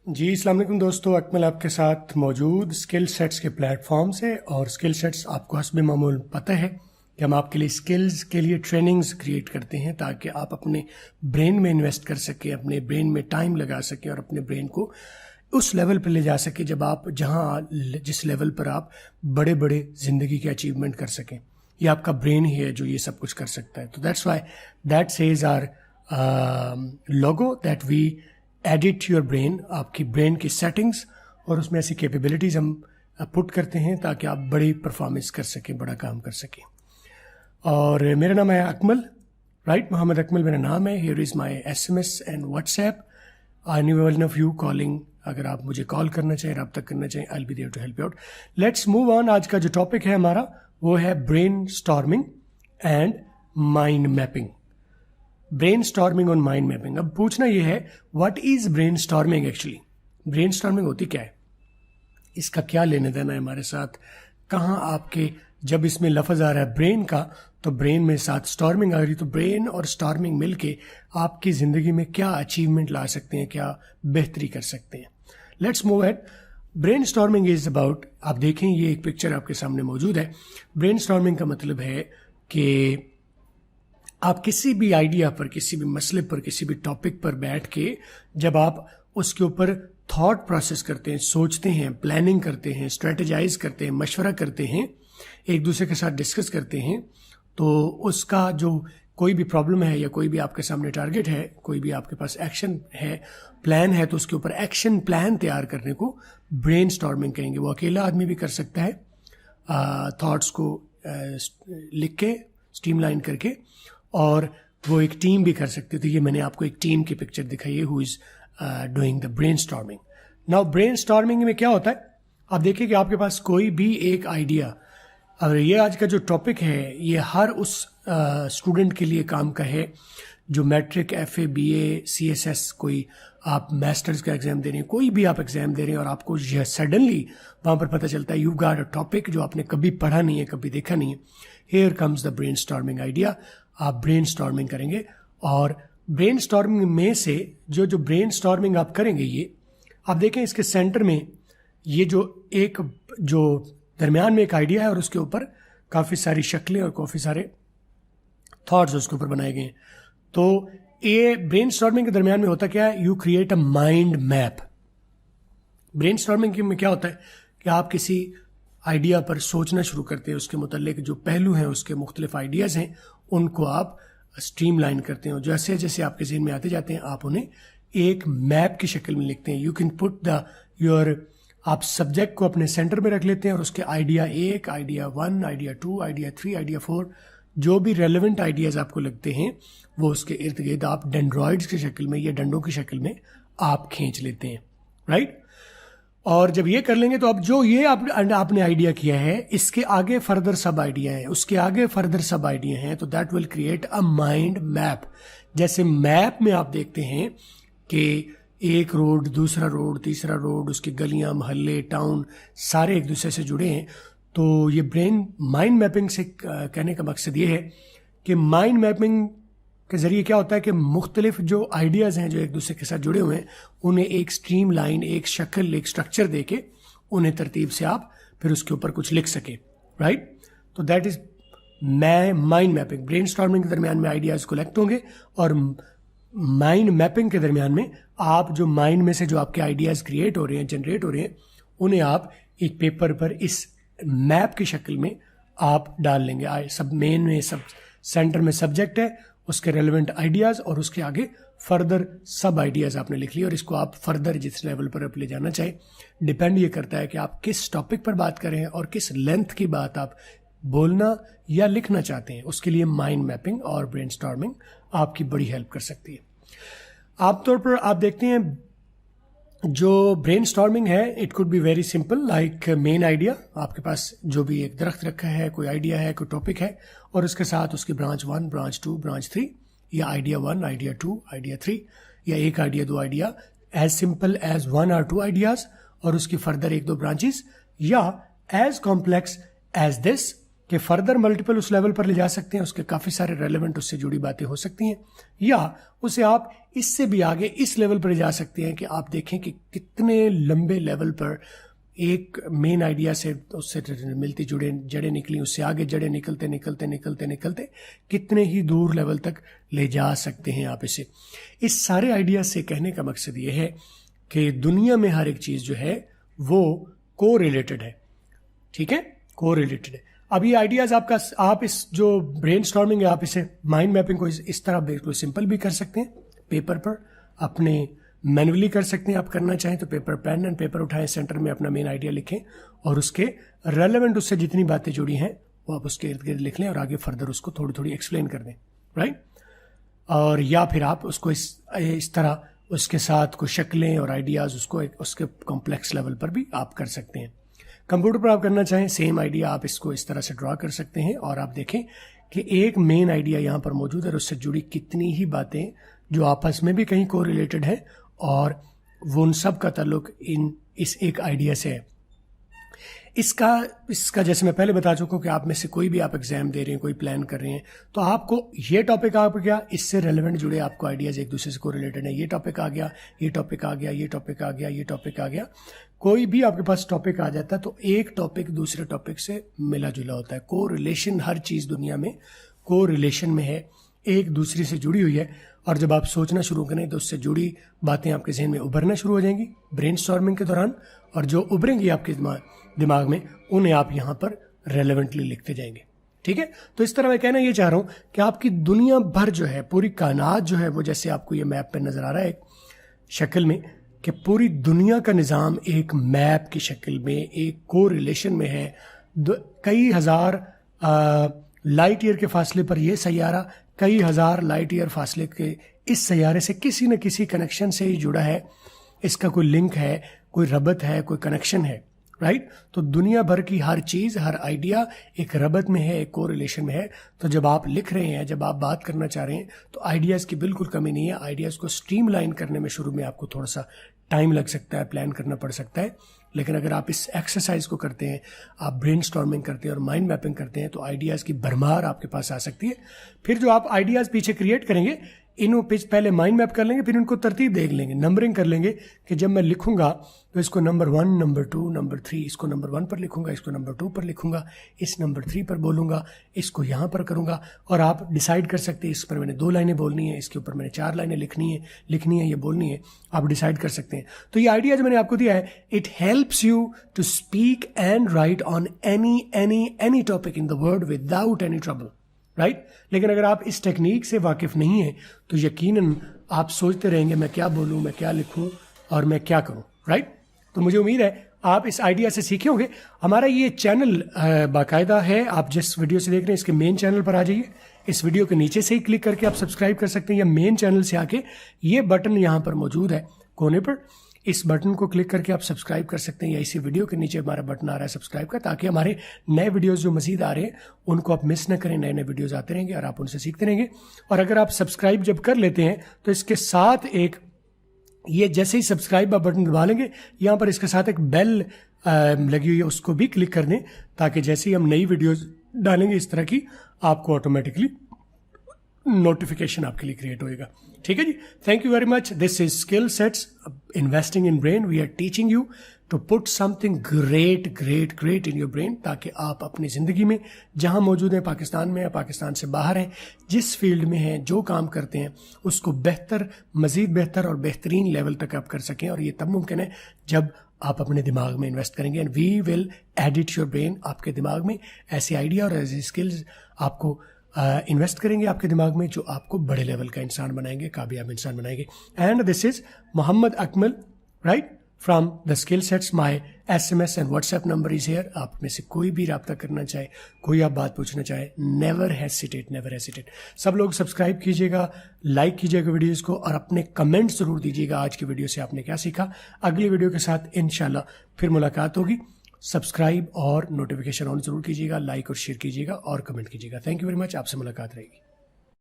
जी अस्सलाम वालेकुम दोस्तों, अकमल आपके साथ मौजूद स्किल सेट्स के प्लेटफॉर्म से। और स्किल सेट्स आपको हस्ब मामूल पता है कि हम आपके लिए स्किल्स के लिए ट्रेनिंग्स क्रिएट करते हैं ताकि आप अपने ब्रेन में इन्वेस्ट कर सकें, अपने ब्रेन में टाइम लगा सकें और अपने ब्रेन को उस लेवल पर ले जा सके जब आप जिस लेवल पर आप बड़े बड़े ज़िंदगी के अचीवमेंट कर सकें। ये आपका ब्रेन ही है जो ये सब कुछ कर सकता है। तो that's why that says our logo that we edit your brain, आपकी ब्रेन की सेटिंग्स और उसमें ऐसी कैपेबिलिटीज़ हम पुट करते हैं ताकि आप बड़ी परफॉर्मेंस कर सकें, बड़ा काम कर सकें। और मेरा नाम है अकमल, राइट, मोहम्मद अकमल मेरा नाम है। Here is my SMS and WhatsApp. Any one of you calling, अगर आप मुझे कॉल करना चाहें, रब्ता करना चाहें, I will be there to help you out. Let's move on. आज का जो टॉपिक है हमारा वो है brainstorming and mind mapping. Brainstorming और माइंड मैपिंग। अब पूछना यह है, what is brainstorming actually? Brainstorming होती क्या है, इसका क्या लेने देना है हमारे साथ, कहाँ आपके जब इसमें लफ्ज़ आ रहा है ब्रेन का तो ब्रेन में साथ स्टॉर्मिंग आ रही, तो ब्रेन और स्टॉर्मिंग मिलके आपकी ज़िंदगी में क्या अचीवमेंट ला सकते हैं, क्या बेहतरी कर सकते हैं। Let's move at. Brain storming is about, आप देखें ये एक पिक्चर आपके सामने मौजूद है। ब्रेन स्टॉर्मिंग का मतलब है कि आप किसी भी आइडिया पर, किसी भी मसले पर, किसी भी टॉपिक पर बैठ के जब आप उसके ऊपर थॉट प्रोसेस करते हैं, सोचते हैं, प्लानिंग करते हैं, स्ट्रेटेजाइज करते हैं, मशवरा करते हैं, एक दूसरे के साथ डिस्कस करते हैं, तो उसका जो कोई भी प्रॉब्लम है या कोई भी आपके सामने टारगेट है, कोई भी आपके पास एक्शन है, प्लान है, तो उसके ऊपर एक्शन प्लान तैयार करने को ब्रेन स्टॉर्मिंग कहेंगे। वो अकेला आदमी भी कर सकता है, थॉट्स को लिख के स्ट्रीमलाइन करके, और वो एक टीम भी कर सकते थे। ये मैंने आपको एक टीम की पिक्चर दिखाई है who is doing the brain storming. Now brain storming में क्या होता है, आप देखिए कि आपके पास कोई भी एक आइडिया, और ये आज का जो टॉपिक है ये हर उस स्टूडेंट के लिए काम का है जो मैट्रिक, FA, BA, CSS, कोई आप मास्टर्स का एग्जाम दे रहे हैं, कोई भी आप एग्जाम दे रहे हैं और आपको यह सडनली वहाँ पर पता चलता है यू गॉट अ टॉपिक जो आपने कभी पढ़ा नहीं है, कभी देखा नहीं है। Here comes the brain storming idea. आप ब्रेन स्टॉर्मिंग करेंगे और ब्रेन स्टॉर्मिंग में से जो ब्रेन स्टॉर्मिंग आप करेंगे, ये आप देखें इसके सेंटर में ये जो दरमियान में एक आइडिया है और उसके ऊपर काफ़ी सारी शक्लें और काफ़ी सारे थॉट्स उसके ऊपर बनाए गए हैं। तो ये ब्रेन स्टॉर्मिंग के दरमियान में होता क्या है, you create a mind map. Brain storming में क्या होता है कि आप किसी आइडिया पर सोचना शुरू करते हैं, उसके मुतल्लिक जो पहलू हैं, उसके मुख्तलिफ आइडियाज़ हैं, उनको आप स्ट्रीमलाइन करते हैं और जैसे जैसे आपके ज़हन में आते जाते हैं आप उन्हें एक मैप की शक्ल में लिखते हैं। यू कैन पुट आप सब्जेक्ट को अपने सेंटर में रख लेते हैं और उसके idea 1, idea 1, idea 2, idea 3, idea 4, जो भी रेलेवेंट आइडियाज़ आपको लगते हैं वो उसके इर्द गिर्द आप डेंड्रॉइड्स की शक्ल में या डंडों की शक्ल में आप खींच लेते हैं, राइट। और जब ये कर लेंगे तो अब जो ये आपने आइडिया किया है इसके आगे फर्दर सब आइडिया है, उसके आगे फर्दर सब आइडिया हैं, तो that will create a mind map. जैसे मैप में आप देखते हैं कि एक रोड, दूसरा रोड, तीसरा रोड, उसकी गलियां, मोहल्ले, टाउन सारे एक दूसरे से जुड़े हैं। तो ये ब्रेन माइंड मैपिंग से कहने का मकसद ये है कि माइंड मैपिंग के ज़रिए क्या होता है कि मुख्तलिफ जो आइडियाज़ हैं जो एक दूसरे के साथ जुड़े हुए हैं उन्हें एक स्ट्रीम लाइन, एक शक्ल, एक स्ट्रक्चर दे के उन्हें तरतीब से आप फिर उसके ऊपर कुछ लिख सके, राइट। तो that is mind mapping. Brain storming के दरमियान में आइडियाज़ कलेक्ट होंगे और माइंड मैपिंग के दरमियान में आप जो माइंड में से जो आपके आइडियाज़ क्रिएट हो रहे हैं, जनरेट हो रहे हैं, उन्हें आप एक पेपर पर इस मैप की शक्ल में आप डाल लेंगे। सब मेन में सब सेंटर में सब्जेक्ट है, उसके रेलेवेंट आइडियाज़ और उसके आगे फर्दर सब आइडियाज़ आपने लिख लिए और इसको आप फर्दर जिस लेवल पर आप ले जाना चाहें, डिपेंड ये करता है कि आप किस टॉपिक पर बात करें और किस लेंथ की बात आप बोलना या लिखना चाहते हैं। उसके लिए माइंड मैपिंग और ब्रेन स्टॉर्मिंग आपकी बड़ी हेल्प कर सकती है। आमतौर पर आप देखते हैं जो ब्रेन स्टॉर्मिंग है it could be very simple, like main idea, आपके पास जो भी एक दरख्त रखा है, कोई आइडिया है, कोई टॉपिक है और उसके साथ उसकी ब्रांच 1, ब्रांच 2, ब्रांच 3, या आइडिया 1, आइडिया 2, आइडिया 3, या एक idea, 2 idea, as simple as 1 or 2 ideas और उसकी फर्दर 1-2 ब्रांचेस, या एज कॉम्प्लेक्स एज दिस کہ फर्दर मल्टीपल उस लेवल पर ले जा सकते हैं, उसके काफ़ी सारे रेलेवेंट उससे जुड़ी बातें हो सकती हैं, या उसे आप इससे भी आगे इस लेवल पर ले जा सकते हैं कि आप देखें कि कितने लंबे लेवल पर एक मेन आइडिया से उससे मिलती जुड़े जड़ें निकली, उससे आगे जड़ें निकलते निकलते निकलते निकलते कितने ही दूर लेवल तक ले जा सकते हैं आप इसे। इस सारे आइडिया से कहने का मकसद ये है कि दुनिया में हर एक चीज़ जो है वो को रिलेटेड है, ठीक है, को रिलेटेड है। अब ये आइडियाज़ आपका, आप इस जो ब्रेन स्टॉर्मिंग है, आप इसे माइंड मैपिंग को इस तरह बिल्कुल सिंपल भी कर सकते हैं, पेपर पर अपने मैनुअली कर सकते हैं। आप करना चाहें तो पेपर, पेन एंड पेपर उठाएं, सेंटर में अपना मेन आइडिया लिखें और उसके रेलेवेंट उससे जितनी बातें जुड़ी हैं वो आप उसके इर्द गिर्द लिख लें और आगे फर्दर उसको थोड़ी थोड़ी एक्सप्लेन कर दें, राइट। और या फिर आप उसको इस तरह उसके साथ कुछ शक्लें और आइडियाज़ उसको उसके कॉम्प्लेक्स लेवल पर भी आप कर सकते हैं। कंप्यूटर पर आप करना चाहें सेम आइडिया आप इसको इस तरह से ड्रा कर सकते हैं और आप देखें कि एक मेन आइडिया यहाँ पर मौजूद है और उससे जुड़ी कितनी ही बातें जो आपस में भी कहीं को रिलेटेड है और वो उन सब का ताल्लुक इस एक आइडिया से है। इसका जैसे मैं पहले बता चुका हूँ कि आप में से कोई भी आप एग्जाम दे रहे हैं, कोई प्लान कर रहे हैं, तो आपको ये टॉपिक आ गया, इससे रेलेवेंट जुड़े आपको आइडियाज एक दूसरे से को रिलेटेड है, ये टॉपिक आ गया, ये टॉपिक आ गया, ये टॉपिक आ गया, ये टॉपिक आ गया, कोई भी आपके पास टॉपिक आ जाता है तो एक टॉपिक दूसरे टॉपिक से मिला जुला होता है। को रिलेशन, हर चीज़ दुनिया में को रिलेशन में है, एक दूसरे से जुड़ी हुई है और जब आप सोचना शुरू करें तो उससे जुड़ी बातें आपके जहन में उभरना शुरू हो जाएंगी ब्रेन स्टॉर्मिंग के दौरान, और जो उभरेंगी आपके दिमाग में उन्हें आप यहाँ पर रेलेवेंटली लिखते जाएंगे, ठीक है। तो इस तरह मैं कहना ये चाह रहा हूँ कि आपकी दुनिया भर जो है, पूरी कायनात जो है वो, जैसे आपको ये मैप पे नज़र आ रहा है एक शक्ल में, कि पूरी दुनिया का निज़ाम एक मैप की शक्ल में एक को रिलेशन में है। कई हज़ार लाइट ईयर के फासले पर यह सैयारा कई हज़ार लाइट ईयर फासले के इस सैयारे से किसी न किसी कनेक्शन से ही जुड़ा है, इसका कोई लिंक है, कोई रबत है, कोई कनेक्शन है, राइट। तो दुनिया भर की हर चीज़, हर आइडिया एक रबत में है, एक को रिलेशन में है। तो जब आप लिख रहे हैं, जब आप बात करना चाह रहे हैं तो आइडियाज़ की बिल्कुल कमी नहीं है। आइडियाज़ को स्ट्रीमलाइन करने में शुरू में आपको थोड़ा सा टाइम लग सकता है, प्लान करना पड़ सकता है, लेकिन अगर आप इस एक्सरसाइज को करते हैं, आप ब्रेन स्टॉर्मिंग करते हैं और माइंड मैपिंग करते हैं तो आइडियाज़ की भरमार आपके पास आ सकती है। फिर जो आप आइडियाज़ पीछे क्रिएट करेंगे, इन्हों पहले माइंड मैप कर लेंगे, फिर इनको तरतीब देख लेंगे, नंबरिंग कर लेंगे कि जब मैं लिखूंगा तो इसको नंबर 1, नंबर 2, नंबर 3, इसको नंबर 1 पर लिखूंगा, इसको नंबर 2 पर लिखूंगा, इस नंबर 3 पर बोलूंगा, इसको यहाँ पर करूंगा। और आप डिसाइड कर सकते हैं इस पर मैंने 2 लाइनें बोलनी है, इसके ऊपर मैंने 4 लाइनें लिखनी है, ये बोलनी है, आप डिसाइड कर सकते हैं। तो ये आइडिया जो मैंने आपको दिया है, it helps you to speak and write on any topic in the world without any trouble, right. लेकिन अगर आप इस टेक्निक से वाकिफ नहीं हैं तो यकीनन आप सोचते रहेंगे मैं क्या बोलूं, मैं क्या लिखूं और मैं क्या करूं, राइट। तो मुझे उम्मीद है आप इस आइडिया से सीखे होंगे। हमारा ये चैनल बाकायदा है, आप जिस वीडियो से देख रहे हैं इसके मेन चैनल पर आ जाइए, इस वीडियो के नीचे से ही क्लिक करके आप सब्सक्राइब कर सकते हैं, या मेन चैनल से आके ये बटन यहाँ पर मौजूद है कोने पर, इस बटन को क्लिक करके आप सब्सक्राइब कर सकते हैं, या इसी वीडियो के नीचे हमारा बटन आ रहा है सब्सक्राइब का, ताकि हमारे नए वीडियोस जो मजीद आ रहे हैं उनको आप मिस ना करें। नए नए वीडियोस आते रहेंगे और आप उनसे सीखते रहेंगे। और अगर आप सब्सक्राइब जब कर लेते हैं तो इसके साथ एक, ये जैसे ही सब्सक्राइब आप बटन दबा लेंगे, यहाँ पर इसके साथ एक बेल लगी हुई है, उसको भी क्लिक कर दें, ताकि जैसे ही हम नई वीडियोज़ डालेंगे इस तरह की, आपको ऑटोमेटिकली नोटिफिकेशन आपके लिए क्रिएट होएगा, ठीक है जी। Thank you very much. This is skill sets investing in brain. We are teaching you to put something great in your brain, ताकि आप अपनी ज़िंदगी में जहां मौजूद हैं, पाकिस्तान में या पाकिस्तान से बाहर हैं, जिस फील्ड में हैं, जो काम करते हैं, उसको बेहतर, मज़ीद बेहतर और बेहतरीन लेवल तक आप कर सकें। और ये तब मुमकिन है जब आप अपने दिमाग में इन्वेस्ट करेंगे, and we will edit your brain. आपके दिमाग में ऐसे आइडिया और ऐसी स्किल्स आपको इन्वेस्ट करेंगे आपके दिमाग में, जो आपको बड़े लेवल का इंसान बनाएंगे, कामयाब इंसान बनाएंगे। And this is Mohammad Akmal, right, from the skill sets. My SMS and WhatsApp number is here. आप में से कोई भी रब्ता करना चाहे, कोई आप बात पूछना चाहे, नेवर हेसिटेट। सब लोग सब्सक्राइब कीजिएगा, लाइक कीजिएगा वीडियोज़ को, और अपने कमेंट ज़रूर दीजिएगा आज की वीडियो से आपने क्या सीखा। अगली वीडियो के साथ इंशाल्लाह फिर मुलाकात होगी। सब्सक्राइब और नोटिफिकेशन ऑन जरूर कीजिएगा, लाइक और शेयर कीजिएगा और कमेंट कीजिएगा। Thank you very much. आपसे मुलाकात रहेगी।